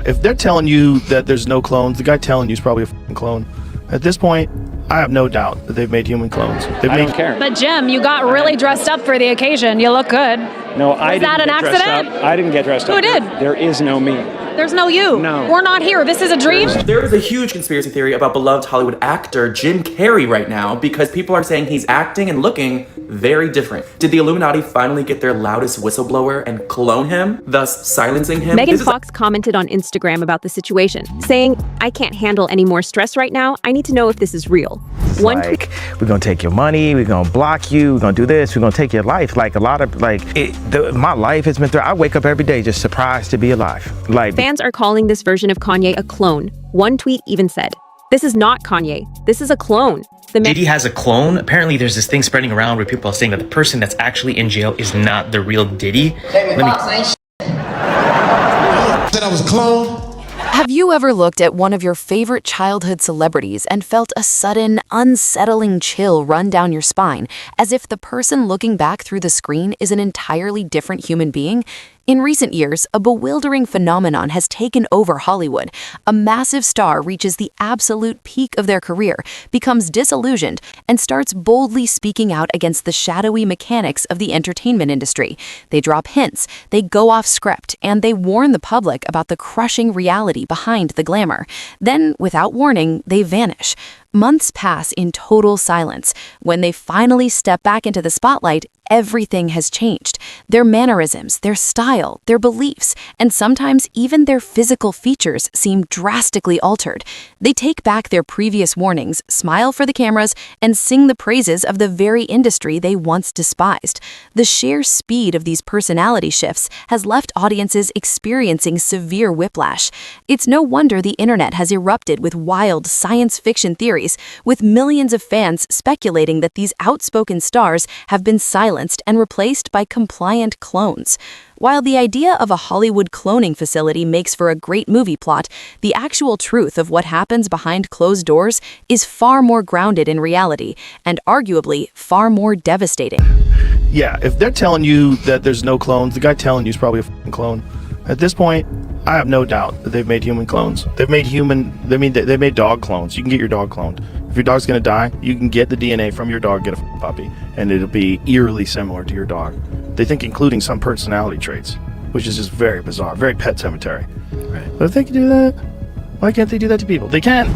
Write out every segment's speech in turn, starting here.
if they're telling you that there's no clones, the guy telling you is probably a fucking clone. At this point, I have no doubt that they've made human clones. I don't care. But Jim, you got really dressed up for the occasion. You look good. No, I didn't that an get dressed accident? up. I didn't get dressed up. Who did? There is no me. There's no you. No. We're not here. This is a dream. There is a huge conspiracy theory about beloved Hollywood actor Jim Carrey right now because people are saying he's acting and looking very different. Did the Illuminati finally get their loudest whistleblower and clone him, thus silencing him? Megan Fox commented on Instagram about the situation, saying, "I can't handle any more stress right now. I need to know if this is real." One tweet, we're gonna take your money, we're gonna block you, we're gonna do this, we're gonna take your life. Like a lot of my life has been through. I wake up every day just surprised to be alive. Like fans are calling this version of Kanye a clone. One tweet even said, "This is not Kanye. This is a clone." Diddy has a clone. Apparently there's this thing spreading around where people are saying that the person that's actually in jail is not the real Diddy. Said I was a clone. Have you ever looked at one of your favorite childhood celebrities and felt a sudden, unsettling chill run down your spine, as if the person looking back through the screen is an entirely different human being? In recent years, a bewildering phenomenon has taken over Hollywood. A massive star reaches the absolute peak of their career, becomes disillusioned, and starts boldly speaking out against the shadowy mechanics of the entertainment industry. They drop hints, they go off script, and they warn the public about the crushing reality behind the glamour. Then, without warning, they vanish. Months pass in total silence. When they finally step back into the spotlight, everything has changed. Their mannerisms, their style, their beliefs, and sometimes even their physical features seem drastically altered. They take back their previous warnings, smile for the cameras, and sing the praises of the very industry they once despised. The sheer speed of these personality shifts has left audiences experiencing severe whiplash. It's no wonder the internet has erupted with wild science fiction theories, with millions of fans speculating that these outspoken stars have been silenced and replaced by compliant clones. While the idea of a Hollywood cloning facility makes for a great movie plot, the actual truth of what happens behind closed doors is far more grounded in reality, and arguably far more devastating. Yeah, if they're telling you that there's no clones, the guy telling you is probably a fucking clone. At this point, I have no doubt that they've made human clones. They made dog clones. You can get your dog cloned. If your dog's gonna die, you can get the DNA from your dog, get a puppy, and it'll be eerily similar to your dog. They think including some personality traits, which is just very bizarre, very Pet Cemetery. Right. But if they can do that, why can't they do that to people? They can.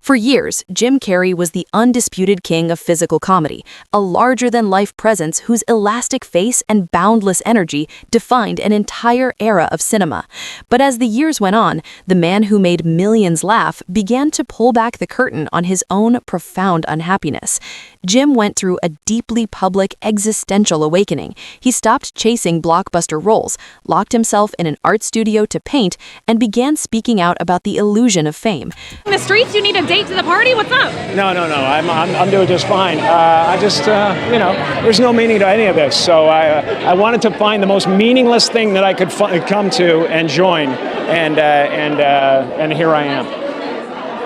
For years, Jim Carrey was the undisputed king of physical comedy, a larger-than-life presence whose elastic face and boundless energy defined an entire era of cinema. But as the years went on, the man who made millions laugh began to pull back the curtain on his own profound unhappiness. Jim went through a deeply public existential awakening. He stopped chasing blockbuster roles, locked himself in an art studio to paint, and began speaking out about the illusion of fame. In the streets, you need a date to the party? What's up? No. I'm doing just fine. There's no meaning to any of this. So I wanted to find the most meaningless thing that I could come to and join, and here I am.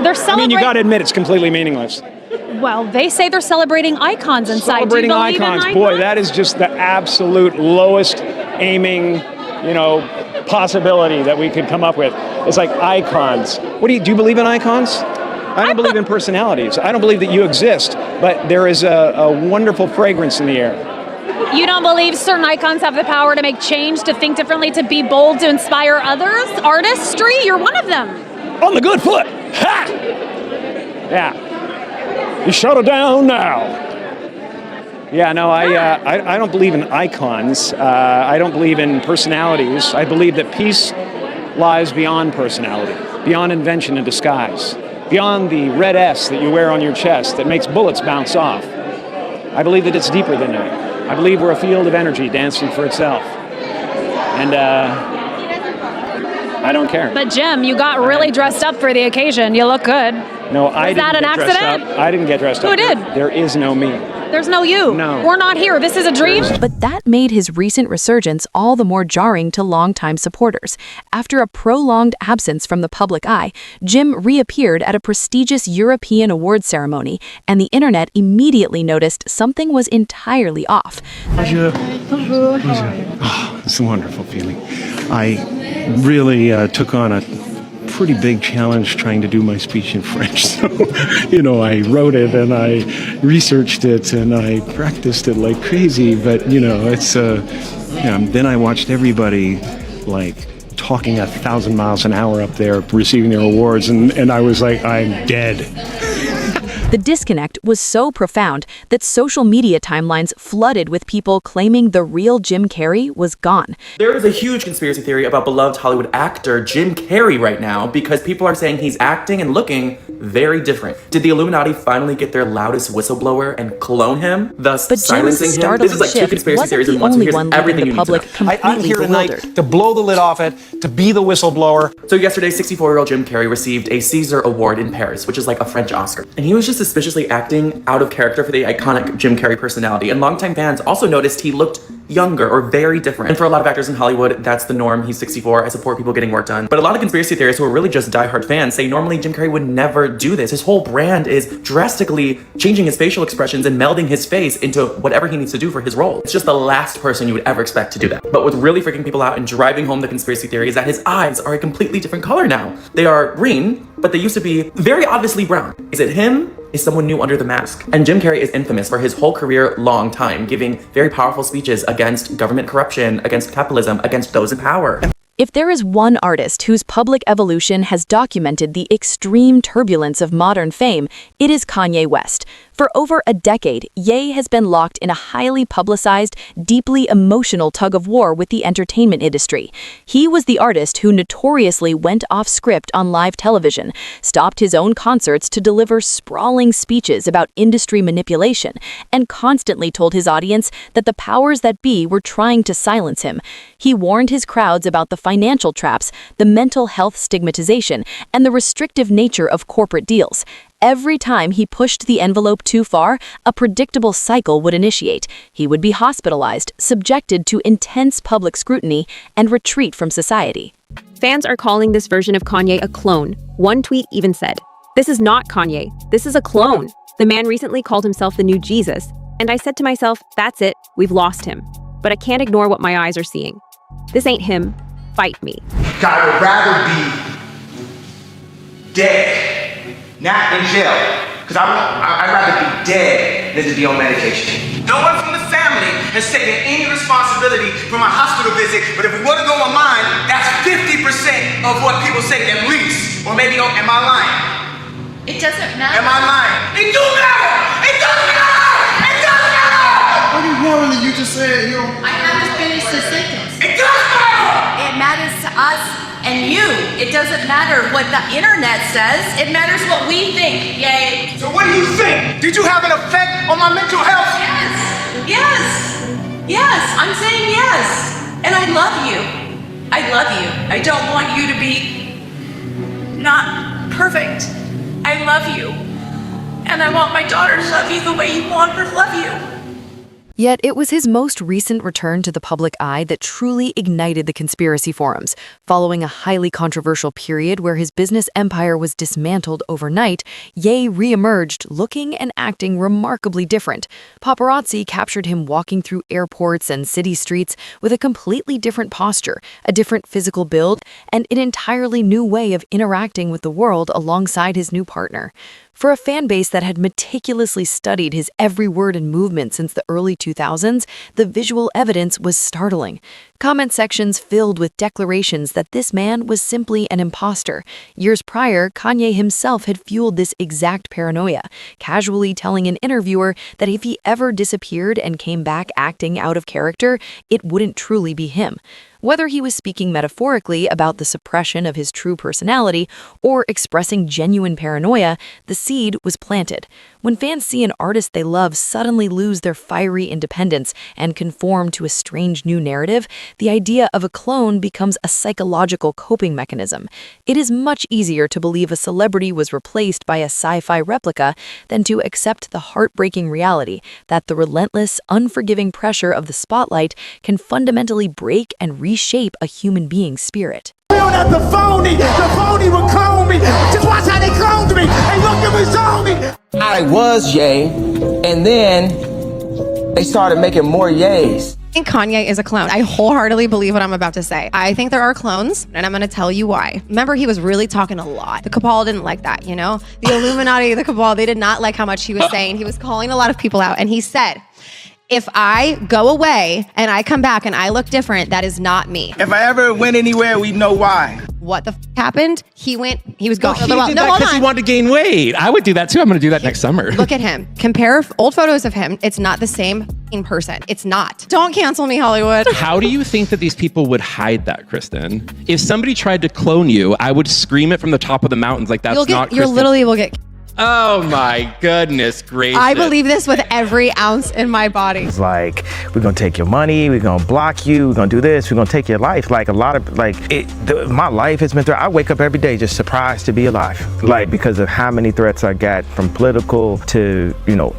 They're celebrating. I mean, you got to admit it's completely meaningless. Well, they say they're celebrating icons inside. Celebrating Do you believe icons, in boy, that is just the absolute lowest aiming, possibility that we could come up with. It's like icons. Do you believe in icons? I don't believe in personalities. I don't believe that you exist, but there is a wonderful fragrance in the air. You don't believe certain icons have the power to make change, to think differently, to be bold, to inspire others? Artistry? You're one of them. On the good foot. Ha! Yeah. You shut it down now. Yeah, no, I don't believe in icons. I don't believe in personalities. I believe that peace lies beyond personality, beyond invention and disguise, beyond the red S that you wear on your chest that makes bullets bounce off. I believe that it's deeper than that. I believe we're a field of energy dancing for itself. And I don't care. But Jim, you got really dressed up for the occasion. You look good. No, I didn't that an get dressed accident? up. I didn't get dressed up. Who did? There is no me. There's no you. No. We're not here. This is a dream. But that made his recent resurgence all the more jarring to longtime supporters. After a prolonged absence from the public eye, Jim reappeared at a prestigious European awards ceremony, and the internet immediately noticed something was entirely off. Bonjour. Bonjour. Oh, it's a wonderful feeling. I really took on a pretty big challenge trying to do my speech in French. So, I wrote it and I researched it and I practiced it like crazy. But, it's, then I watched everybody talking 1,000 miles an hour up there receiving their awards. And I was like, I'm dead. The disconnect was so profound that social media timelines flooded with people claiming the real Jim Carrey was gone. There is a huge conspiracy theory about beloved Hollywood actor Jim Carrey right now because people are saying he's acting and looking very different. Did the Illuminati finally get their loudest whistleblower and clone him, thus But Jim's silencing him? startling This is like two shift conspiracy wasn't theories the in one, so only here's one leaving everything the you need to know. public completely I'm here tonight bewildered. to blow the lid off it, to be the whistleblower. So yesterday, 64-year-old Jim Carrey received a Caesar Award in Paris, which is like a French Oscar. And he was just suspiciously acting out of character for the iconic Jim Carrey personality. And longtime fans also noticed he looked younger or very different. And for a lot of actors in Hollywood, that's the norm. He's 64. I support people getting work done. But a lot of conspiracy theorists who are really just diehard fans say normally Jim Carrey would never do this. His whole brand is drastically changing his facial expressions and melding his face into whatever he needs to do for his role. It's just the last person you would ever expect to do that. But what's really freaking people out and driving home the conspiracy theory is that his eyes are a completely different color now. They are green, but they used to be very obviously brown. Is it him? Is someone new under the mask? And Jim Carrey is infamous for his whole career long time giving very powerful speeches against government corruption, against capitalism, against those in power. If there is one artist whose public evolution has documented the extreme turbulence of modern fame, it is Kanye West. For over a decade, Ye has been locked in a highly publicized, deeply emotional tug-of-war with the entertainment industry. He was the artist who notoriously went off script on live television, stopped his own concerts to deliver sprawling speeches about industry manipulation, and constantly told his audience that the powers that be were trying to silence him. He warned his crowds about the financial traps, the mental health stigmatization, and the restrictive nature of corporate deals. Every time he pushed the envelope too far, a predictable cycle would initiate. He would be hospitalized, subjected to intense public scrutiny, and retreat from society. Fans are calling this version of Kanye a clone. One tweet even said, "This is not Kanye. This is a clone." The man recently called himself the new Jesus, and I said to myself, that's it, we've lost him. But I can't ignore what my eyes are seeing. This ain't him. Fight me. I would rather be dead, not in jail, because I'd rather be dead than to be on medication. No one from the family has taken any responsibility for my hospital visit, but if we were to go online, that's 50% of what people say at least. Or maybe, am I lying? It doesn't matter. Am I lying? It do matter! It does matter! It does matter! What do you want you just said, I have to finish the sentence. It does matter! It matters to us and you. It doesn't matter what the internet says. It matters what we think. Yay. So what do you think? Did you have an effect on my mental health? Yes. Yes. Yes. I'm saying yes. And I love you. I love you. I don't want you to be not perfect. I love you. And I want my daughter to love you the way you want her to love you. Yet it was his most recent return to the public eye that truly ignited the conspiracy forums. Following a highly controversial period where his business empire was dismantled overnight, Ye reemerged looking and acting remarkably different. Paparazzi captured him walking through airports and city streets with a completely different posture, a different physical build, and an entirely new way of interacting with the world alongside his new partner. For a fan base that had meticulously studied his every word and movement since the early 2000s, the visual evidence was startling. Comment sections filled with declarations that this man was simply an imposter. Years prior, Kanye himself had fueled this exact paranoia, casually telling an interviewer that if he ever disappeared and came back acting out of character, it wouldn't truly be him. Whether he was speaking metaphorically about the suppression of his true personality or expressing genuine paranoia, the seed was planted. When fans see an artist they love suddenly lose their fiery independence and conform to a strange new narrative, the idea of a clone becomes a psychological coping mechanism. It is much easier to believe a celebrity was replaced by a sci-fi replica than to accept the heartbreaking reality that the relentless, unforgiving pressure of the spotlight can fundamentally break and reshape a human being's spirit. The phony will clone me. Just watch how they cloned me. Hey, look at me, saw me. I was Ye, and then they started making more Yays. think Kanye is a clone. I wholeheartedly believe what I'm about to say. I think there are clones, and I'm going to tell you why. Remember, he was really talking a lot. The cabal didn't like that, you know? The Illuminati, the cabal, they did not like how much he was saying. He was calling a lot of people out, and he said, if I go away and I come back and I look different, that is not me. If I ever went anywhere, we know why. What the happened? He was going. He did that because he wanted to gain weight. I would do that too. I'm going to do that next summer. Look at him. Compare old photos of him. It's not the same person. It's not. Don't cancel me, Hollywood. How do you think that these people would hide that, Kristen? If somebody tried to clone you, I would scream it from the top of the mountains like that's not Kristen. You literally will get. Oh my goodness gracious. I believe this with every ounce in my body. It's like, we're gonna take your money, we're gonna block you, we're gonna do this, we're gonna take your life. Like a lot of, my life has been through, I wake up every day just surprised to be alive. Like, because of how many threats I got from political to,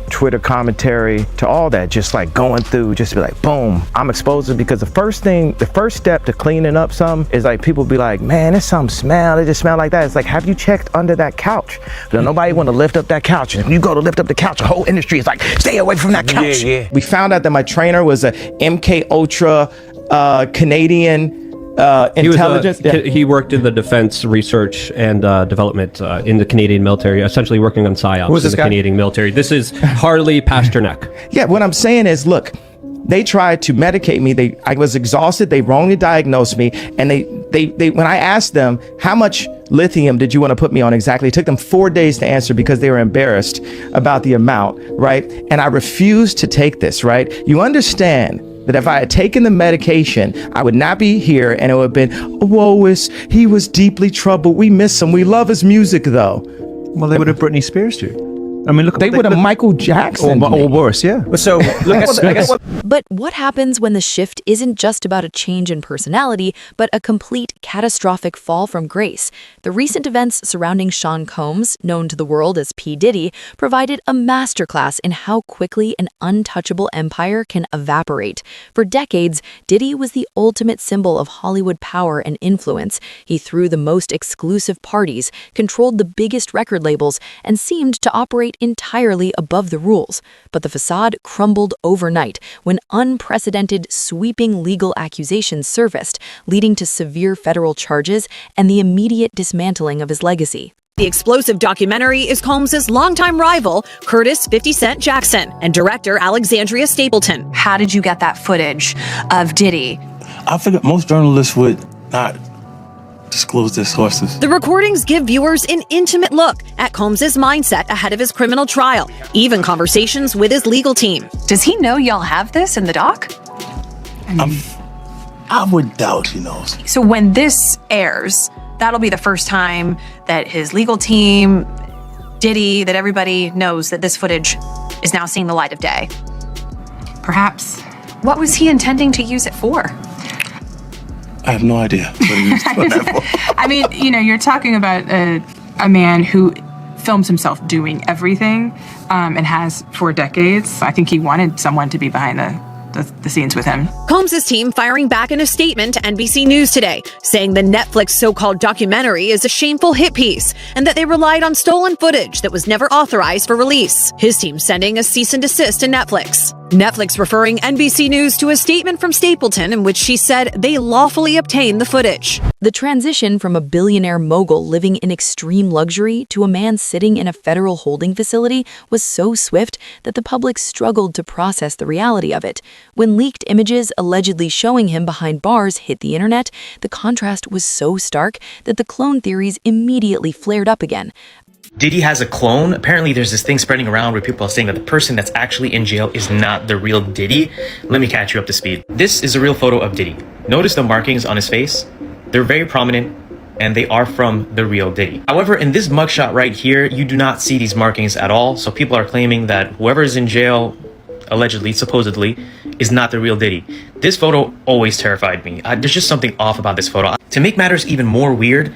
Twitter commentary to all that, just like going through, just be like, boom, I'm exposed because the first step to cleaning up something is like, people be like, man, there's some smell, it just smell like that. It's like, have you checked under that couch? But nobody want to lift up that couch, and if you go to lift up the couch, the whole industry is like, stay away from that couch. We found out that my trainer was a MK Ultra Canadian intelligence. He worked in the defense research and development in the Canadian military, essentially working on psyops in the Canadian military. This is Harley Pasternak. Yeah, what I'm saying is, look, they tried to medicate me. I was exhausted. They wrongly diagnosed me. And they when I asked them, how much lithium did you want to put me on exactly? It took them 4 days to answer because they were embarrassed about the amount, right? And I refused to take this, right? You understand that if I had taken the medication, I would not be here, and it would have been, he was deeply troubled. We miss him. We love his music, though. Well, they would have Britney Spears you. I mean, look, they would have Michael Jackson or worse, yeah. So, but what happens when the shift isn't just about a change in personality, but a complete catastrophic fall from grace? The recent events surrounding Sean Combs, known to the world as P. Diddy, provided a masterclass in how quickly an untouchable empire can evaporate. For decades, Diddy was the ultimate symbol of Hollywood power and influence. He threw the most exclusive parties, controlled the biggest record labels, and seemed to operate entirely above the rules. But the facade crumbled overnight when unprecedented, sweeping legal accusations surfaced, leading to severe federal charges and the immediate dismantling of his legacy. The explosive documentary is Combs' longtime rival, Curtis 50 Cent Jackson, and director Alexandria Stapleton. How did you get that footage of Diddy? I figured most journalists would not disclose their sources. The recordings give viewers an intimate look at Combs' mindset ahead of his criminal trial, even conversations with his legal team. Does he know y'all have this in the doc? I would doubt he knows. So when this airs, that'll be the first time that his legal team, Diddy, that everybody knows that this footage is now seeing the light of day. Perhaps. What was he intending to use it for? I have no idea what he was doing that for. I mean, you're talking about a man who films himself doing everything and has for decades. I think he wanted someone to be behind the scenes with him. Combs' team firing back in a statement to NBC News today, saying the Netflix so-called documentary is a shameful hit piece and that they relied on stolen footage that was never authorized for release. His team sending a cease and desist to Netflix. Netflix referring NBC News to a statement from Stapleton in which she said they lawfully obtained the footage. The transition from a billionaire mogul living in extreme luxury to a man sitting in a federal holding facility was so swift that the public struggled to process the reality of it. When leaked images allegedly showing him behind bars hit the internet, the contrast was so stark that the clone theories immediately flared up again. Diddy has a clone. Apparently there's this thing spreading around where people are saying that the person that's actually in jail is not the real Diddy. Let me catch you up to speed. This is a real photo of Diddy. Notice the markings on his face. They're very prominent and they are from the real Diddy. However, in this mugshot right here, you do not see these markings at all. So people are claiming that whoever is in jail, allegedly, supposedly, is not the real Diddy. This photo always terrified me. There's just something off about this photo. To make matters even more weird,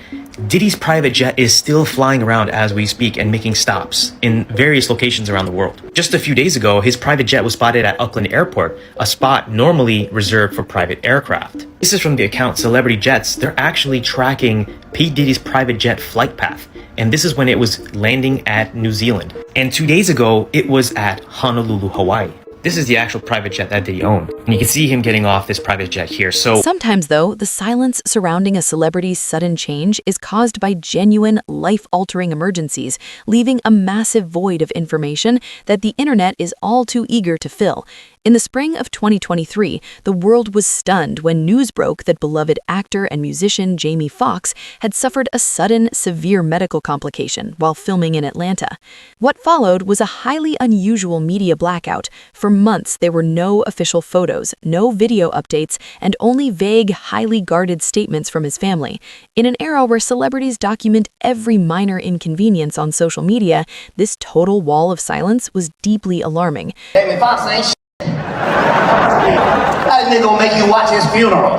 Diddy's private jet is still flying around as we speak and making stops in various locations around the world. Just a few days ago, his private jet was spotted at Auckland Airport, a spot normally reserved for private aircraft. This is from the account Celebrity Jets. They're actually tracking P. Diddy's private jet flight path. And this is when it was landing at New Zealand. And 2 days ago, it was at Honolulu, Hawaii. This is the actual private jet that Diddy owned. And you can see him getting off this private jet here. So sometimes, though, the silence surrounding a celebrity's sudden change is caused by genuine, life-altering emergencies, leaving a massive void of information that the internet is all too eager to fill. In the spring of 2023, the world was stunned when news broke that beloved actor and musician Jamie Foxx had suffered a sudden, severe medical complication while filming in Atlanta. What followed was a highly unusual media blackout. For months, there were no official photos, no video updates, and only vague, highly guarded statements from his family. In an era where celebrities document every minor inconvenience on social media, this total wall of silence was deeply alarming. Jamie Foxx ain't shit. That nigga gonna make you watch his funeral.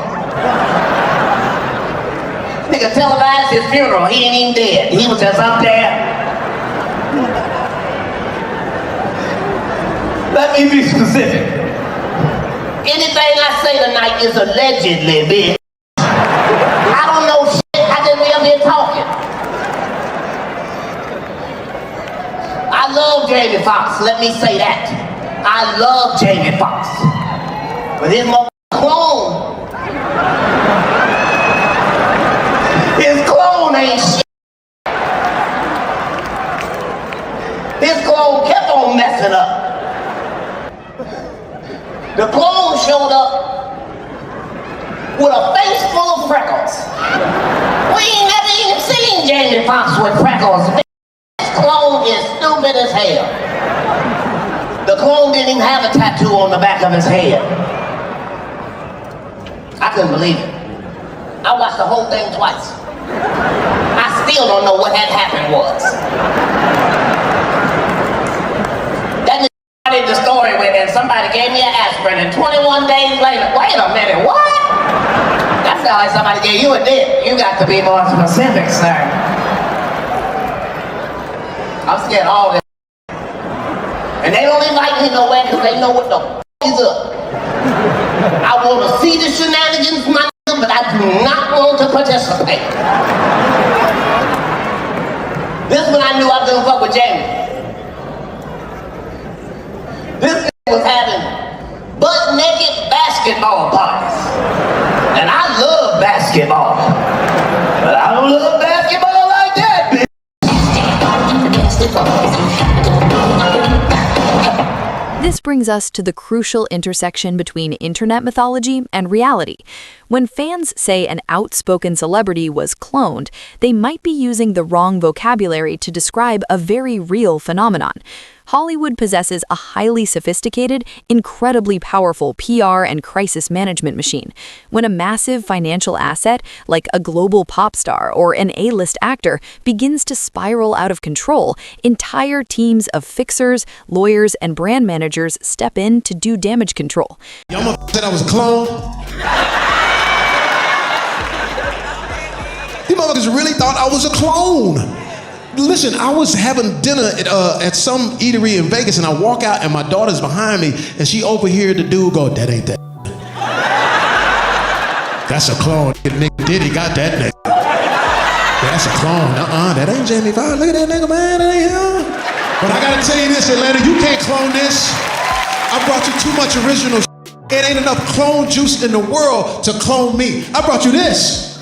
Nigga televised his funeral. He ain't even dead. He was just up there. Let me be specific. Anything I say tonight is allegedly, bitch. I don't know shit. I just live here talking. I love Jamie Foxx. Let me say that. I love Jamie Foxx, but his clone ain't shit. His clone kept on messing up. The clone showed up with a face full of freckles. We ain't never even seen Jamie Foxx with freckles. This clone is stupid as hell. The clone didn't even have a tattoo on the back of his head. I couldn't believe it. I watched the whole thing twice. I still don't know what had happened was. That nigga started the story with, and somebody gave me an aspirin, and 21 days later, wait a minute, what? That sounds like somebody gave you a dip. You got to be more specific, sir. I'm scared of all this. And they don't invite me nowhere because they know what the f*** is up. I want to see the shenanigans, my nigga, but I do not want to participate. This one I knew I was going to fuck with Jamie. This nigga was having butt-naked basketball parties. And I love basketball. But I don't love basketball like that, bitch. This brings us to the crucial intersection between internet mythology and reality. When fans say an outspoken celebrity was cloned, they might be using the wrong vocabulary to describe a very real phenomenon. Hollywood possesses a highly sophisticated, incredibly powerful PR and crisis management machine. When a massive financial asset, like a global pop star or an A-list actor, begins to spiral out of control, entire teams of fixers, lawyers, and brand managers step in to do damage control. Y'all said I was a clone? You motherfuckers really thought I was a clone. Listen, I was having dinner at some eatery in Vegas, and I walk out, and my daughter's behind me, and she overheard the dude go, "That ain't that. That's a clone. Nigga Diddy got that nigga. That's a clone. That ain't Jamie Foxx. Look at that nigga, man. That ain't him." But I gotta tell you this, Atlanta, you can't clone this. I brought you too much original shit. It ain't enough clone juice in the world to clone me. I brought you this.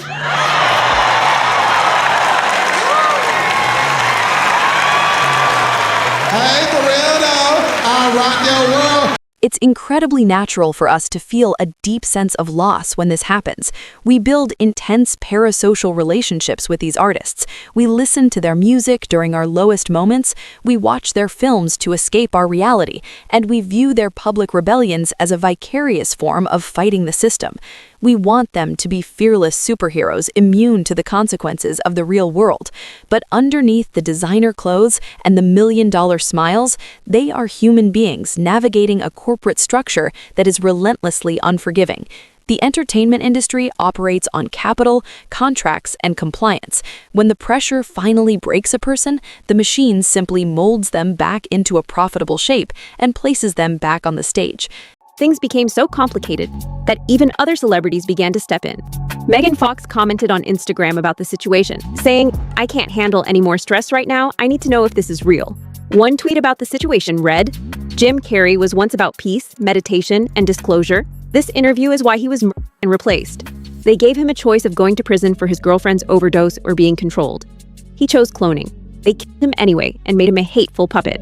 Hey, for real though, I rock your world. It's incredibly natural for us to feel a deep sense of loss when this happens. We build intense parasocial relationships with these artists. We listen to their music during our lowest moments, we watch their films to escape our reality, and we view their public rebellions as a vicarious form of fighting the system. We want them to be fearless superheroes immune to the consequences of the real world. But underneath the designer clothes and the million-dollar smiles, they are human beings navigating a corporate structure that is relentlessly unforgiving. The entertainment industry operates on capital, contracts, and compliance. When the pressure finally breaks a person, the machine simply molds them back into a profitable shape and places them back on the stage. Things became so complicated that even other celebrities began to step in. Megan Fox commented on Instagram about the situation, saying, "I can't handle any more stress right now. I need to know if this is real." One tweet about the situation read, Jim Carrey was once about peace, meditation, and disclosure. This interview is why he was murdered and replaced. They gave him a choice of going to prison for his girlfriend's overdose or being controlled. He chose cloning. They killed him anyway and made him a hateful puppet.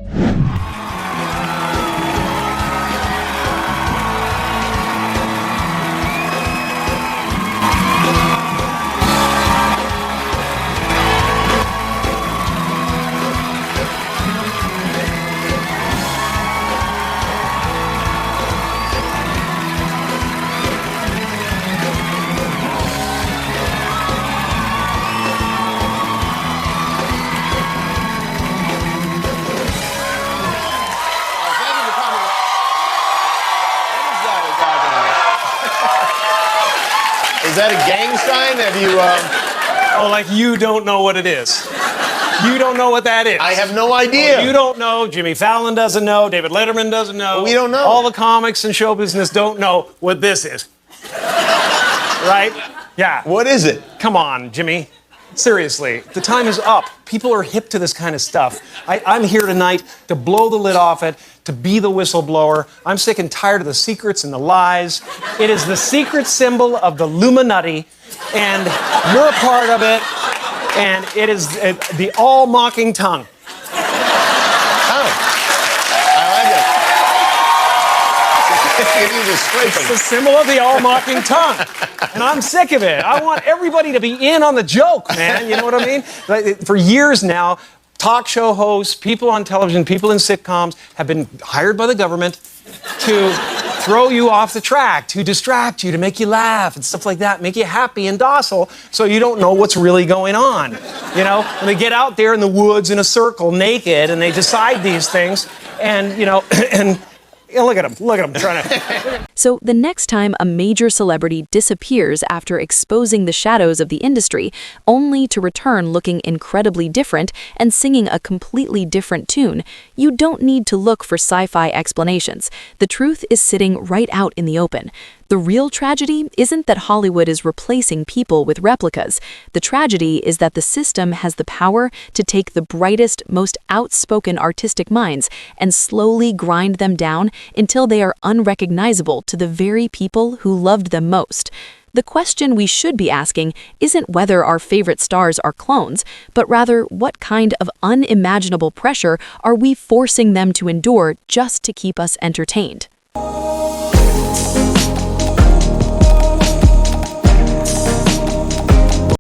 Is that a gang sign? Have you, Oh, like you don't know what it is. You don't know what that is. I have no idea. Oh, you don't know. Jimmy Fallon doesn't know. David Letterman doesn't know. We don't know. All the comics and show business don't know what this is. Right? Yeah. What is it? Come on, Jimmy. Seriously, the time is up. People are hip to this kind of stuff. I'm here tonight to blow the lid off it, to be the whistleblower. I'm sick and tired of the secrets and the lies. It is the secret symbol of the Illuminati, and you're a part of it, and it is the all-mocking tongue. It's the symbol of the all-mocking tongue. And I'm sick of it. I want everybody to be in on the joke, man. You know what I mean? Like, for years now, talk show hosts, people on television, people in sitcoms have been hired by the government to throw you off the track, to distract you, to make you laugh and stuff like that, make you happy and docile so you don't know what's really going on. You know, when they get out there in the woods in a circle naked and they decide these things and, you know, and look at him trying to... So the next time a major celebrity disappears after exposing the shadows of the industry, only to return looking incredibly different and singing a completely different tune, you don't need to look for sci-fi explanations. The truth is sitting right out in the open. The real tragedy isn't that Hollywood is replacing people with replicas. The tragedy is that the system has the power to take the brightest, most outspoken artistic minds and slowly grind them down until they are unrecognizable to the very people who loved them most. The question we should be asking isn't whether our favorite stars are clones, but rather what kind of unimaginable pressure are we forcing them to endure just to keep us entertained.